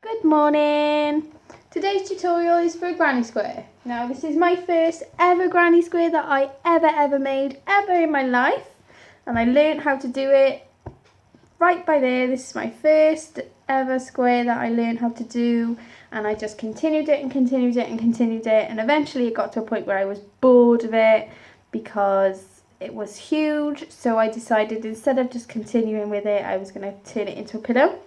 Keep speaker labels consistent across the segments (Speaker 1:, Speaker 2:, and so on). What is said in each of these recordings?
Speaker 1: Good morning! Today's tutorial is for a granny square. Now this is my first ever granny square that I ever made ever in my life, and I learned how to do it right by there. This is my first ever square that I learned how to do, and I just continued it and eventually it got to a point where I was bored of it because it was huge. So I decided instead of just continuing with it, I was going to turn it into a pillow.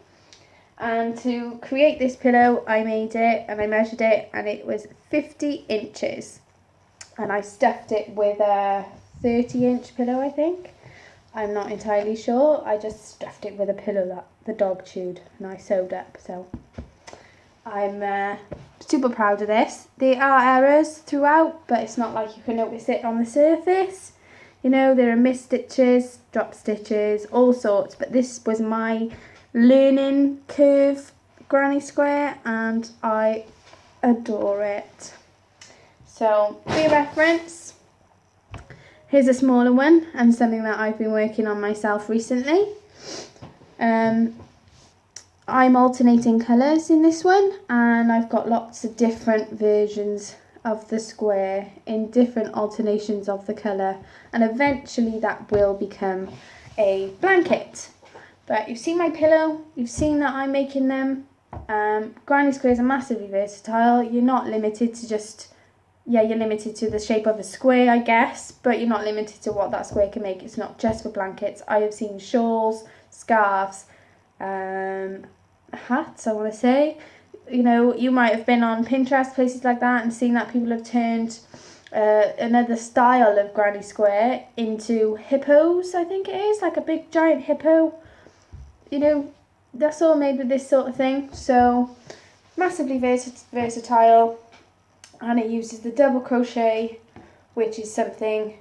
Speaker 1: And to create this pillow, I made it and I measured it, and it was 50 inches. And I stuffed it with a 30-inch pillow, I think. I'm not entirely sure. I just stuffed it with a pillow that the dog chewed and I sewed up. So I'm super proud of this. There are errors throughout, but it's not like you can notice it on the surface. You know, there are missed stitches, drop stitches, all sorts. But this was my learning curve granny square and I adore it. So for your reference, here's a smaller one and something that I've been working on myself recently. I'm alternating colours in this one, and I've got lots of different versions of the square in different alternations of the colour, and eventually that will become a blanket. But you've seen my pillow, you've seen that I'm making them. Granny squares are massively versatile. You're not limited to just, you're limited to the shape of a square, I guess, but you're not limited to what that square can make. It's not just for blankets. I have seen shawls, scarves, hats, I want to say. You know, you might have been on Pinterest, places like that, and seen that people have turned another style of granny square into hippos, I think it is, like a big giant hippo. You know, that's all made with this sort of thing. So massively versatile, and it uses the double crochet, which is something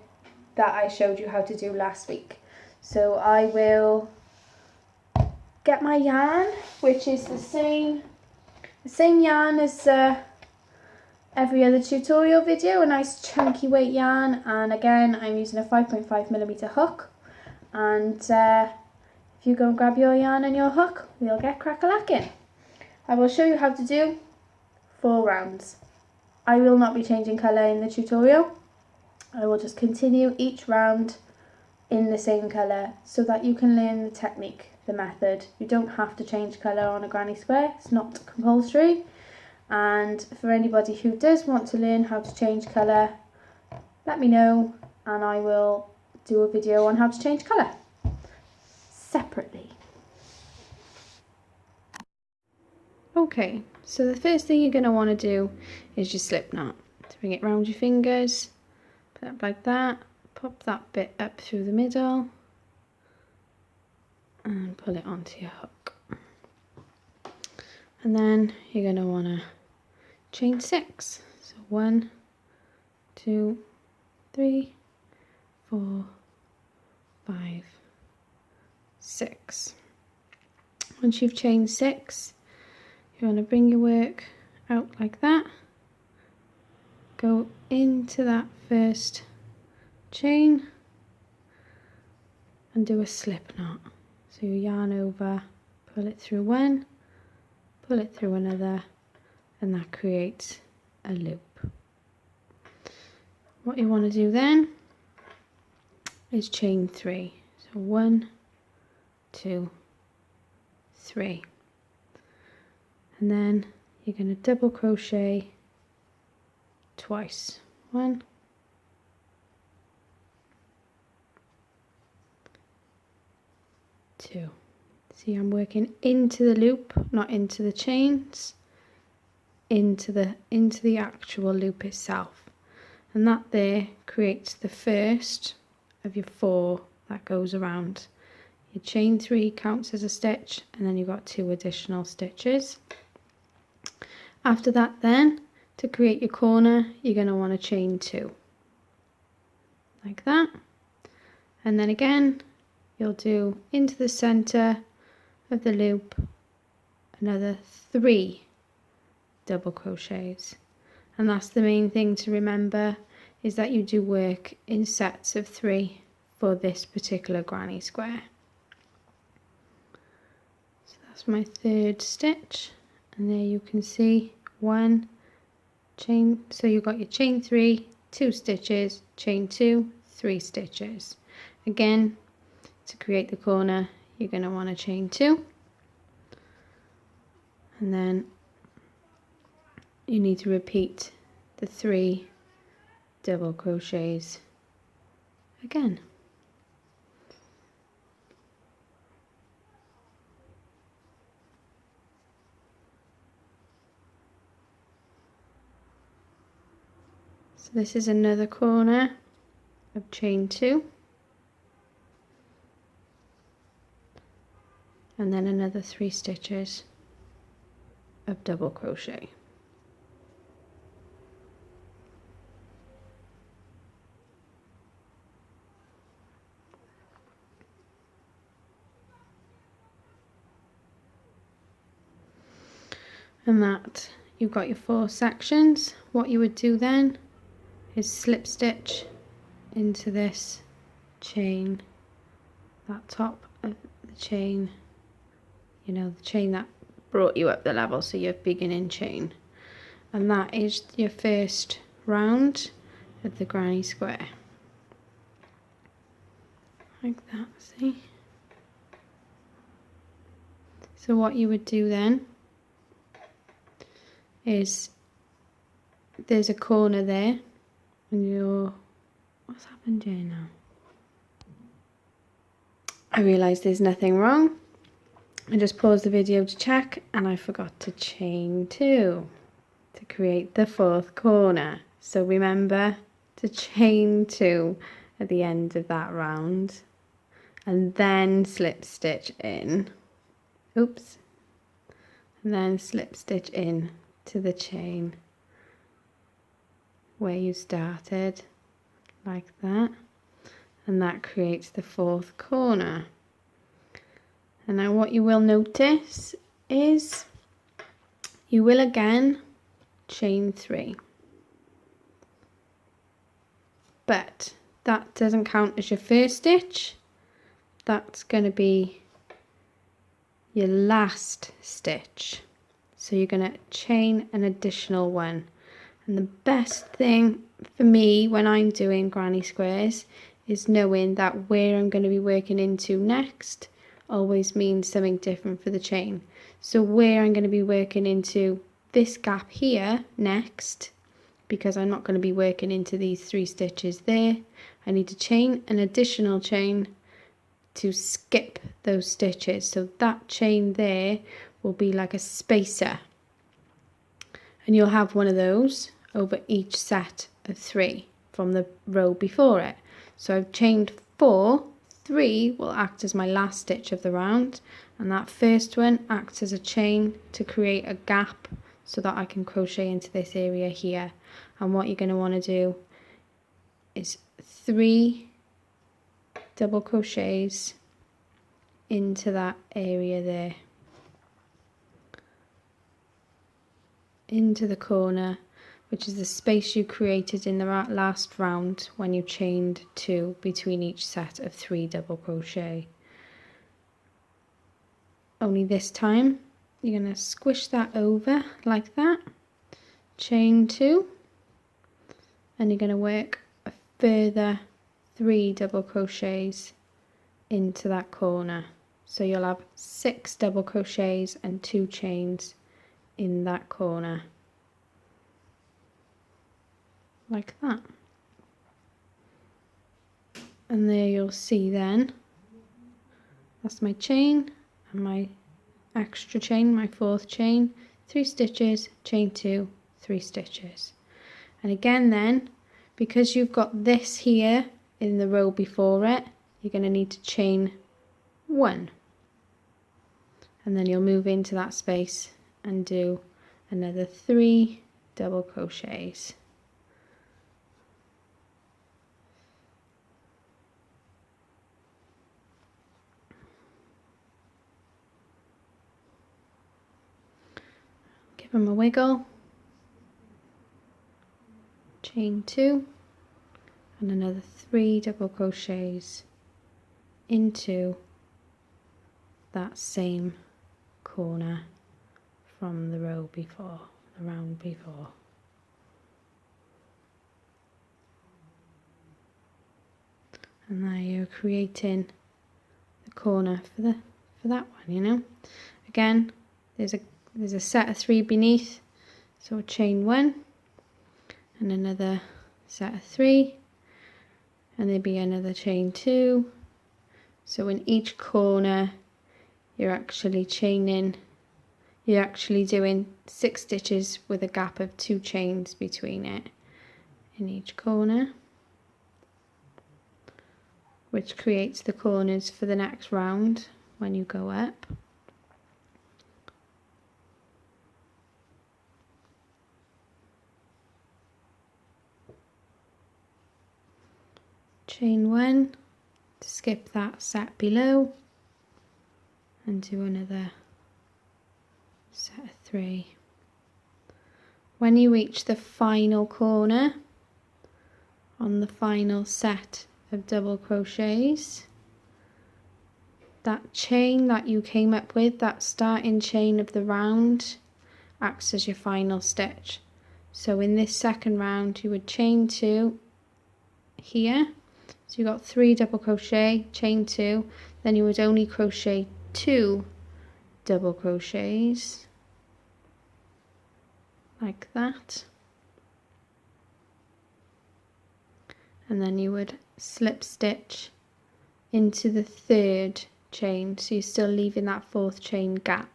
Speaker 1: that I showed you how to do last week. So I will get my yarn, which is the same yarn as every other tutorial video, a nice chunky weight yarn, and again I'm using a 5.5mm hook, and if you go and grab your yarn and your hook, we'll get crack-a-lacking. I will show you how to do 4 rounds. I will not be changing colour in the tutorial. I will just continue each round in the same colour so that you can learn the technique, the method. You don't have to change colour on a granny square, it's not compulsory. And for anybody who does want to learn how to change colour, let me know and I will do a video on how to change colour separately. Okay, so the first thing you're going to want to do is your slip knot. To bring it round your fingers, put it up like that, pop that bit up through the middle and pull it onto your hook. And then you're going to want to chain 6. So 1, 2, 3, 4, 5, 6. Once you've chained 6, you want to bring your work out like that, go into that first chain and do a slip knot. So you yarn over, pull it through one, pull it through another, and that creates a loop. What you want to do then is chain 3. So 1, 2, 3. And then you're going to double crochet twice. 1, 2. See, I'm working into the loop, not into the chains, into the actual loop itself. And that there creates the first of your 4 that goes around. Your chain 3 counts as a stitch, and then you've got 2 additional stitches. After that then, to create your corner, you're going to want to chain 2. Like that. And then again, you'll do into the centre of the loop another 3 double crochets. And that's the main thing to remember, is that you do work in sets of 3 for this particular granny square. So that's my 3rd stitch,
Speaker 2: and there you can see one chain, so you've got your chain 3, 2 stitches, chain 2, 3 stitches. Again, to create the corner you're going to want to chain 2, and then you need to repeat the 3 double crochets again. So this is another corner of chain 2, and then another 3 stitches of double crochet. And that, you've got your 4 sections. What you would do then is slip stitch into this chain, that top of the chain, you know, the chain that brought you up the level, so your beginning chain, and that is your first round of the granny square, like that. See? So what you would do then is, there's a corner there, and you're, what's happened here now? I realised there's nothing wrong. I just paused the video to check, and I forgot to chain 2 to create the 4th corner. So remember to chain 2 at the end of that round, and then slip stitch in. Oops. And then slip stitch in to the chain where you started, like that, and that creates the 4th corner. And now what you will notice is you will again chain 3, but that doesn't count as your first stitch. That's going to be your last stitch, so you're going to chain an additional one. And the best thing for me when I'm doing granny squares is knowing that where I'm going to be working into next always means something different for the chain. So where I'm going to be working into this gap here next, because I'm not going to be working into these 3 stitches there, I need to chain an additional chain to skip those stitches. So that chain there will be like a spacer, and you'll have one of those over each set of 3 from the row before it. So I've chained 4, 3 will act as my last stitch of the round, and that first one acts as a chain to create a gap so that I can crochet into this area here. And what you're going to want to do is 3 double crochets into that area there, into the corner, which is the space you created in the last round when you chained 2 between each set of 3 double crochet. Only this time you're going to squish that over like that, chain 2, and you're going to work a further 3 double crochets into that corner. So you'll have 6 double crochets and 2 chains in that corner, like that. And there you'll see then, that's my chain and my extra chain, my 4th chain, 3 stitches, chain 2, 3 stitches. And again then, because you've got this here in the row before it, you're going to need to chain 1, and then you'll move into that space and do another 3 double crochets. Give them a wiggle, chain 2, and another 3 double crochets into that same corner from the row before, the round before. And now you're creating the corner for that one, you know. Again, there's a set of 3 beneath, so chain 1 and another set of 3, and there'll be another chain 2. So in each corner you're actually doing 6 stitches with a gap of 2 chains between it in each corner, which creates the corners for the next round when you go up. Chain 1 to skip that set below, and do another set of 3. When you reach the final corner on the final set of double crochets, that chain that you came up with, that starting chain of the round, acts as your final stitch. So in this second round you would chain 2 here, so you got 3 double crochet, chain 2, then you would only crochet 2 double crochets like that, and then you would slip stitch into the 3rd chain, so you're still leaving that 4th chain gap.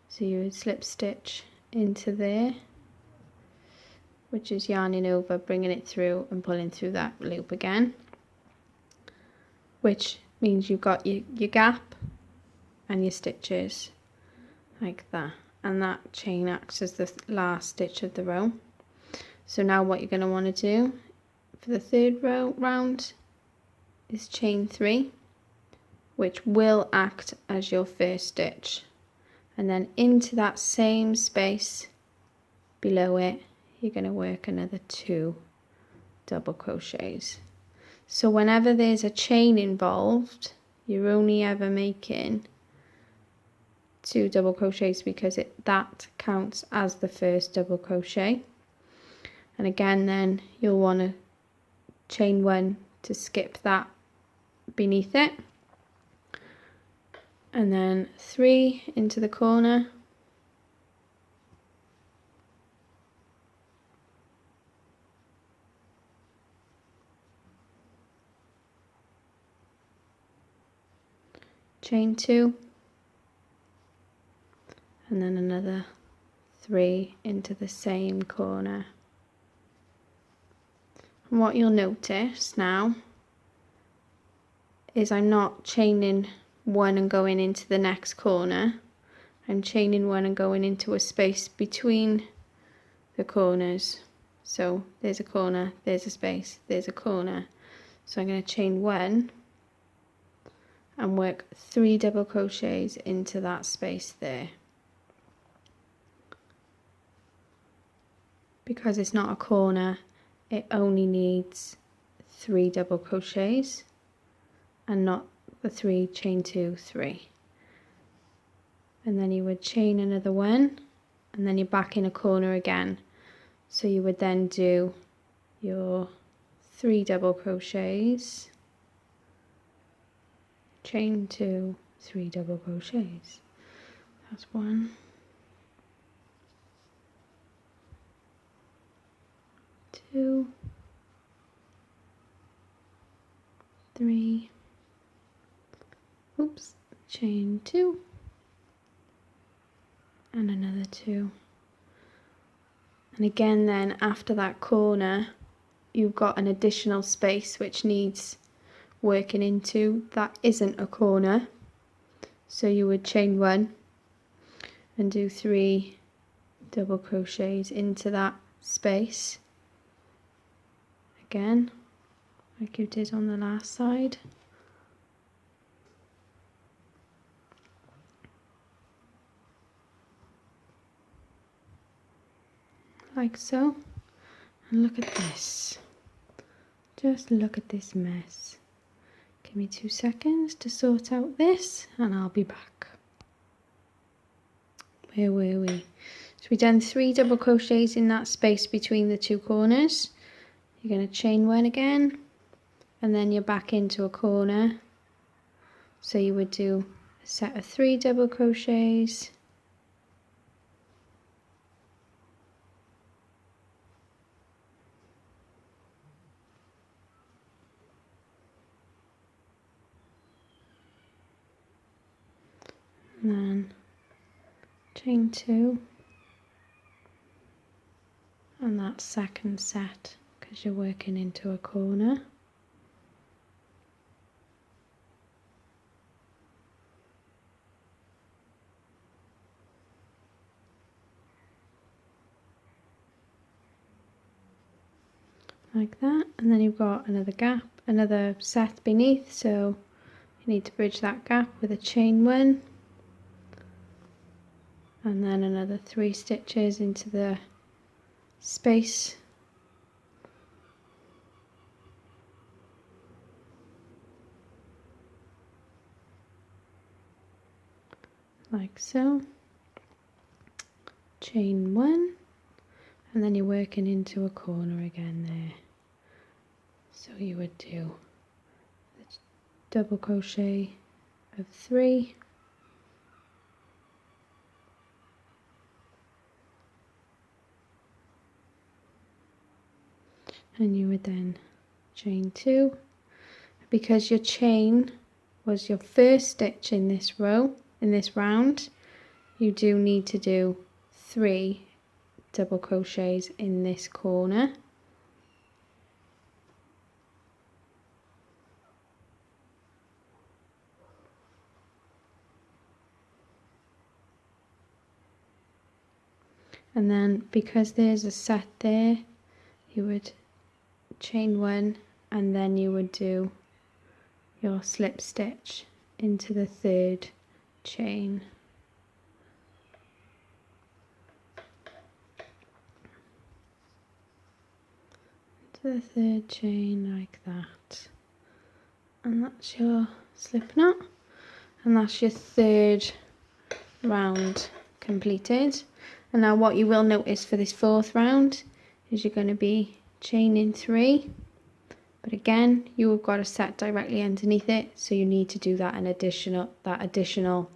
Speaker 2: So you would slip stitch into there, which is yarning over, bringing it through and pulling through that loop again, which means you've got your gap and your stitches like that, and that chain acts as the last stitch of the row. So now what you're going to want to do for the 3rd round is chain 3, which will act as your first stitch, and then into that same space below it you're going to work another 2 double crochets. So whenever there's a chain involved, you're only ever making 2 double crochets because that counts as the first double crochet. And again, then you'll want to chain 1 to skip that beneath it, and then 3 into the corner, chain 2, and then another 3 into the same corner. And what you'll notice now is I'm not chaining 1 and going into the next corner. I'm chaining 1 and going into a space between the corners. So there's a corner, there's a space, there's a corner. So I'm going to chain 1 and work 3 double crochets into that space there. Because it's not a corner, it only needs 3 double crochets and not the 3 chain 2, 3. And then you would chain another 1, and then you're back in a corner again. So you would then do your 3 double crochets, chain 2, 3 double crochets. That's 1, 2, 3, oops, chain 2, and another 2. And again then after that corner you've got an additional space which needs working into that isn't a corner, so you would chain 1 and do 3 double crochets into that space again like you did on the last side. Like so. And look at this. Just look at this mess. Give me 2 seconds to sort out this and I'll be back. where were we? So we've done 3 double crochets in that space between the 2 corners. You're going to chain 1 again, and then you're back into a corner. So you would do a set of 3 double crochets, and then chain 2, and that second set because you're working into a corner. Like that, and then you've got another gap, another set beneath, so you need to bridge that gap with a chain 1, and then another 3 stitches into the space, like so, chain 1, and then you're working into a corner again there. So you would do the double crochet of 3, and you would then chain 2. Because your chain was your first stitch in this row, in this round, you do need to do 3 double crochets in this corner. And then because there's a set there, you would chain 1, and then you would do your slip stitch into the 3rd chain. Into the 3rd chain like that. And that's your slip knot. And that's your 3rd round completed. And now what you will notice for this 4th round is you're going to be chaining 3. But again, you have got a set directly underneath it, so you need to do that additional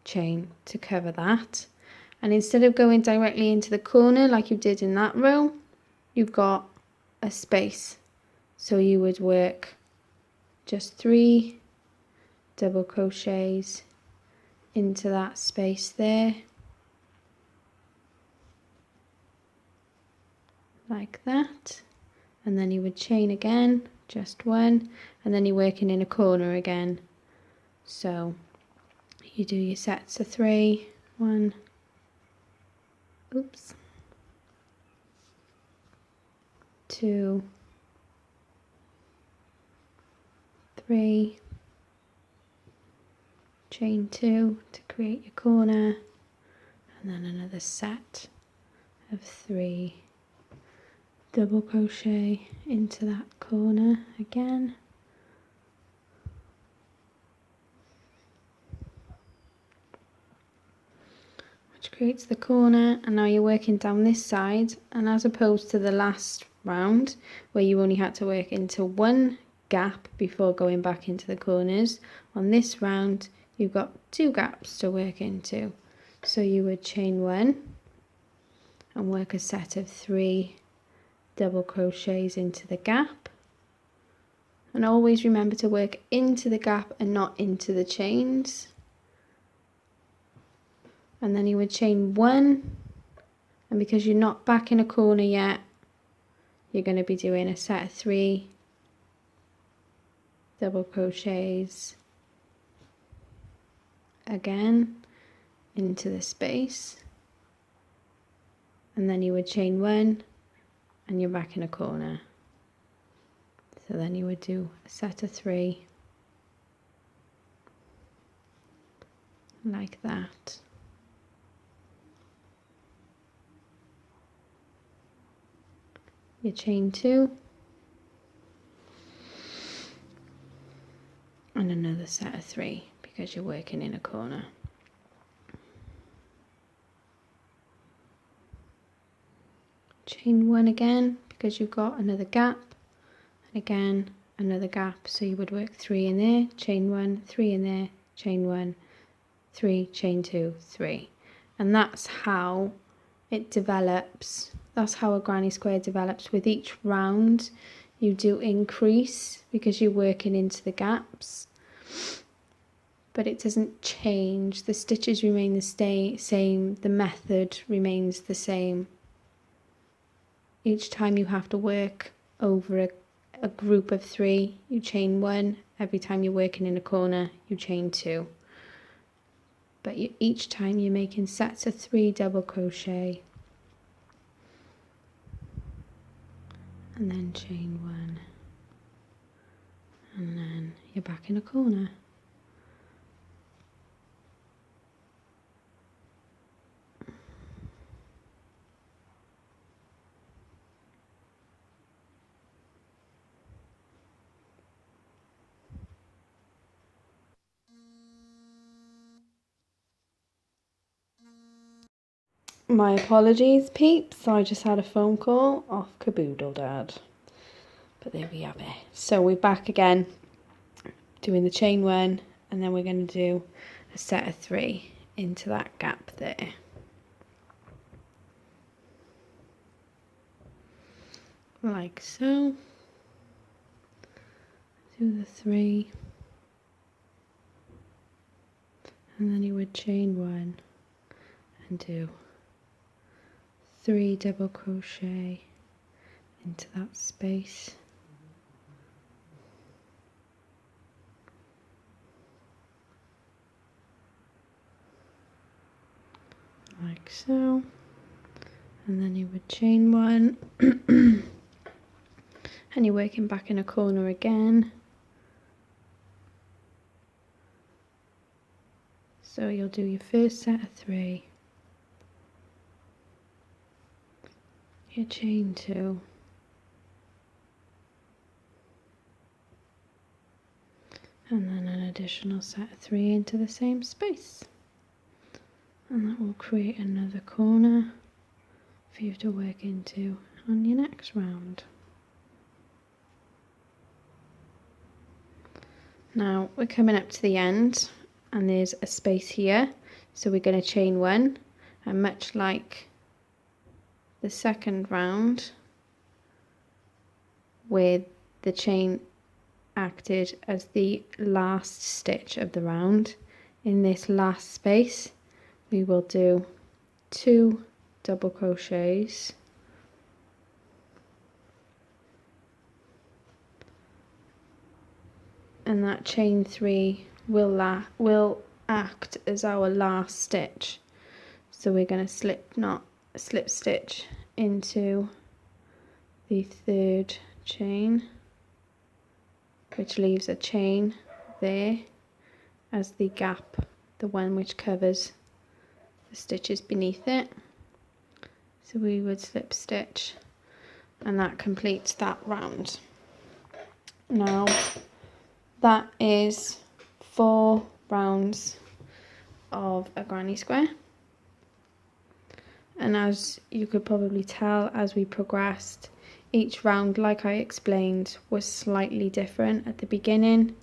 Speaker 2: chain to cover that. And instead of going directly into the corner like you did in that row, you've got a space. So you would work just 3 double crochets into that space there, like that. And then you would chain again, just 1, and then you're working in a corner again. So you do your sets of 3, 1, oops, 2, 3, chain 2 to create your corner, and then another set of 3 double crochet into that corner again, which creates the corner. And now you're working down this side, and as opposed to the last round where you only had to work into 1 gap before going back into the corners, on this round you've got 2 gaps to work into. So you would chain 1 and work a set of 3 double crochets into the gap, and always remember to work into the gap and not into the chains. And then you would chain 1, and because you're not back in a corner yet, you're going to be doing a set of 3 double crochets again into the space, and then you would chain 1 and you're back in a corner. So then you would do a set of 3 like that. You chain 2 and another set of 3 because you're working in a corner. chain 1 again because you've got another gap, and again another gap, so you would work 3 in there, chain 1, 3 in there, chain 1, 3, chain 2, 3, and that's how it develops. That's how a granny square develops. With each round you do increase because you're working into the gaps, but it doesn't change. The stitches remain the same, the method remains the same. Each time you have to work over a group of 3, you chain 1. Every time you're working in a corner, you chain 2. But each time you're making sets of 3 double crochet, and then chain 1, and then you're back in a corner. My apologies, peeps. I just had a phone call off Kaboodledad. But there we have it. So we're back again, doing the chain 1, and then we're going to do a set of 3 into that gap there. Like so. Do the 3. And then you would chain 1 and do 3 double crochet into that space. Like so. And then you would chain 1 and you're working back in a corner again. So you'll do your first set of 3, your chain 2, and then an additional set of 3 into the same space, and that will create another corner for you to work into on your next round. Now we're coming up to the end, and there's a space here, so we're going to chain 1, and much like the second round where the chain acted as the last stitch of the round, in this last space we will do 2 double crochets, and that chain 3 will act as our last stitch. So we're going to slip stitch into the 3rd chain, which leaves a chain there as the gap, the one which covers the stitches beneath it. So we would slip stitch, and that completes that round. Now that is 4 rounds of a granny square, and as you could probably tell as we progressed, each round, like I explained, was slightly different. At the beginning,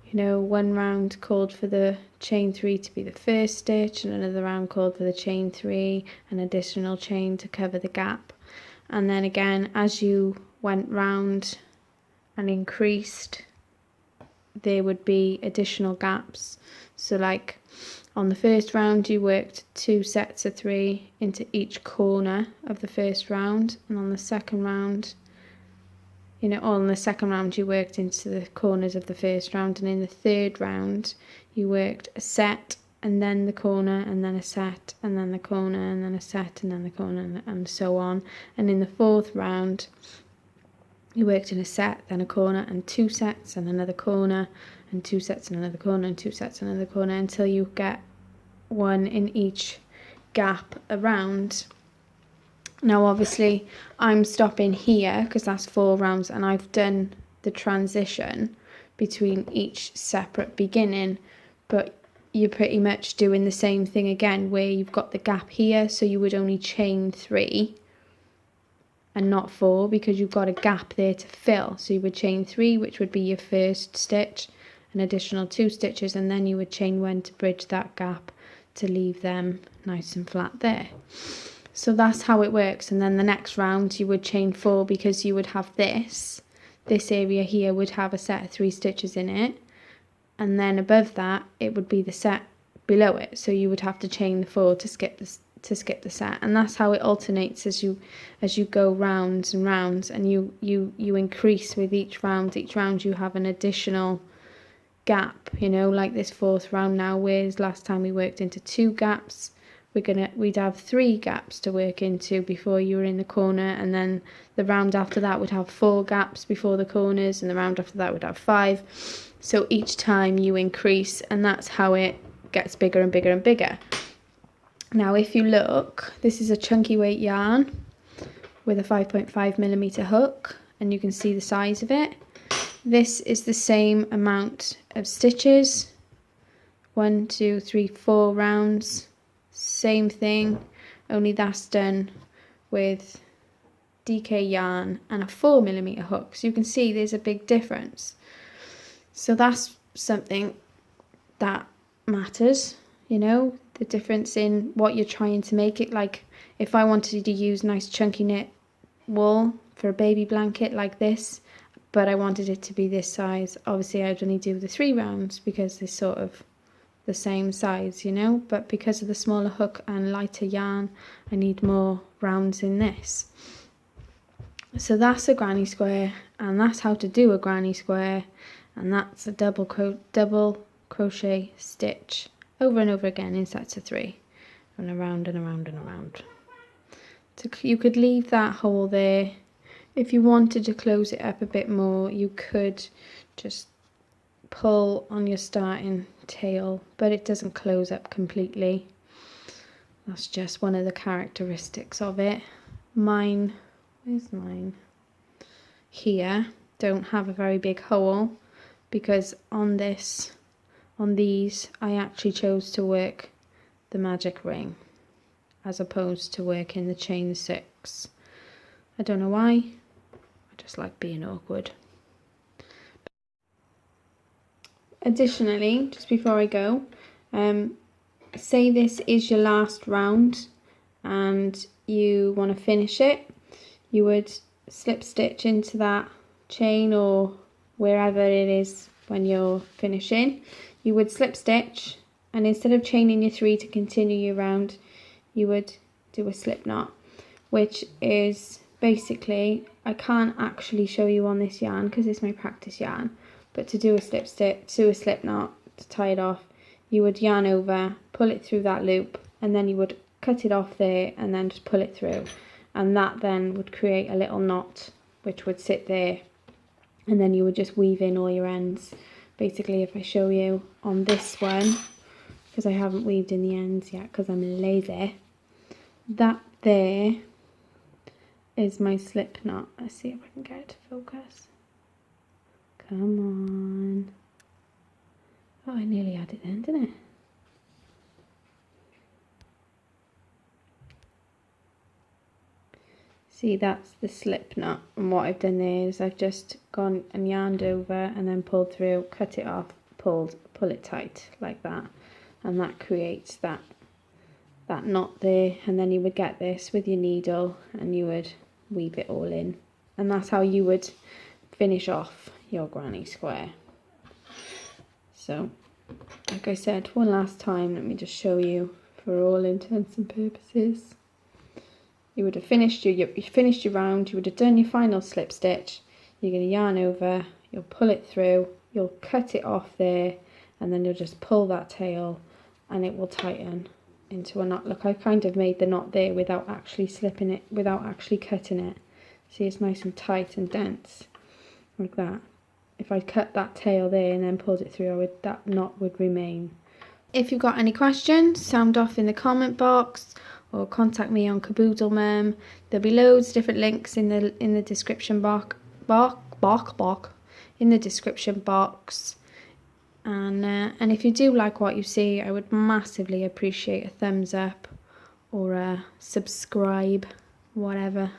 Speaker 2: you know, one round called for the chain 3 to be the first stitch, and another round called for the chain 3, an additional chain to cover the gap, and then again as you went round and increased, there would be additional gaps. So like on the first round you worked 2 sets of 3 into each corner of the first round, and on the second round, you know, on the second round you worked into the corners of the first round, and in the 3rd round you worked a set and then the corner and then a set and then the corner and then a set and then the corner, and so on. And in the 4th round you worked in a set, then a corner, and 2 sets and another corner, and 2 sets and another corner, and 2 sets and another corner, until you get 1 in each gap around. Now obviously I'm stopping here because that's 4 rounds, and I've done the transition between each separate beginning, but you're pretty much doing the same thing again where you've got the gap here, so you would only chain 3 and not 4 because you've got a gap there to fill. So you would chain 3, which would be your first stitch, an additional 2 stitches, and then you would chain 1 to bridge that gap to leave them nice and flat there. So that's how it works. And then the next round you would chain 4 because you would have this area here would have a set of 3 stitches in it, and then above that it would be the set below it, so you would have to chain the 4 to skip the set. And that's how it alternates as you go rounds and rounds, and you increase with each round you have an additional gap, you know, like this 4th round now, whereas last time we worked into 2 gaps, we'd have 3 gaps to work into before you were in the corner, and then the round after that would have 4 gaps before the corners, and the round after that would have 5. So each time you increase, and that's how it gets bigger and bigger and bigger. Now if you look, this is a chunky weight yarn with a 5.5mm hook, and you can see the size of it. This is the same amount of stitches, 1, 2, 3, 4 rounds. Same thing, only that's done with DK yarn and a 4mm hook. So you can see there's a big difference. So that's something that matters, you know, the difference in what you're trying to make it. Like if I wanted to use nice chunky knit wool for a baby blanket like this, but I wanted it to be this size, obviously I'd only do the 3 rounds because they're sort of the same size, you know, but because of the smaller hook and lighter yarn, I need more rounds in this. So that's a granny square, and that's how to do a granny square, and that's a double crochet stitch over and over again in sets of 3, and around and around and around. So you could leave that hole there. If you wanted to close it up a bit more, you could just pull on your starting tail, but it doesn't close up completely. That's just one of the characteristics of it. Mine, where's mine? Here, don't have a very big hole because on these, I actually chose to work the magic ring as opposed to working the chain 6. I don't know why, I just like being awkward. Additionally, just before I go, say this is your last round and you want to finish it, you would slip stitch into that chain or wherever it is when you're finishing. You would slip stitch, and instead of chaining your 3 to continue your round, you would do a slip knot, which is basically, I can't actually show you on this yarn because it's my practice yarn, but to do a slip knot, to tie it off, you would yarn over, pull it through that loop, and then you would cut it off there and then just pull it through, and that then would create a little knot which would sit there, and then you would just weave in all your ends. Basically, if I show you on this one, because I haven't weaved in the ends yet because I'm lazy, that there is my slip knot. Let's see if I can get it to focus. Come on. Oh, I nearly had it then, didn't I? See, that's the slip knot, and what I've done there is I've just gone and yarned over and then pulled through, cut it off, pull it tight like that, and that creates that knot there. And then you would get this with your needle and you would weave it all in, and that's how you would finish off your granny square. So like I said, one last time, let me just show you for all intents and purposes. You would have finished your round, you would have done your final slip stitch, you're going to yarn over, you'll pull it through, you'll cut it off there, and then you'll just pull that tail and it will tighten into a knot. Look, I kind of made the knot there without actually slipping it, without actually cutting it. See, it's nice and tight and dense, like that. If I cut that tail there and then pulled it through, that knot would remain. If you've got any questions, sound off in the comment box or contact me on Kaboodlemum. There'll be loads of different links in the description box. In the description box. And if you do like what you see, I would massively appreciate a thumbs up or a subscribe. whatever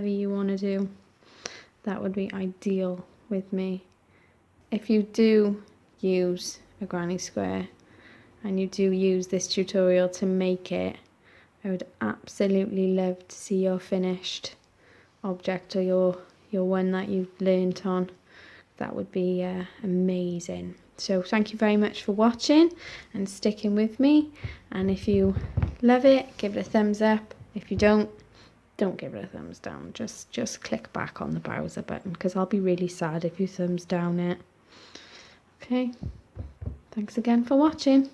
Speaker 2: you want to do. That would be ideal with me. If you do use a granny square and you do use this tutorial to make it, I would absolutely love to see your finished object or your one that you've learnt on. That would be amazing. So thank you very much for watching and sticking with me, and if you love it, give it a thumbs up. If you don't give it a thumbs down. Just click back on the browser button, because I'll be really sad if you thumbs down it. Okay, thanks again for watching.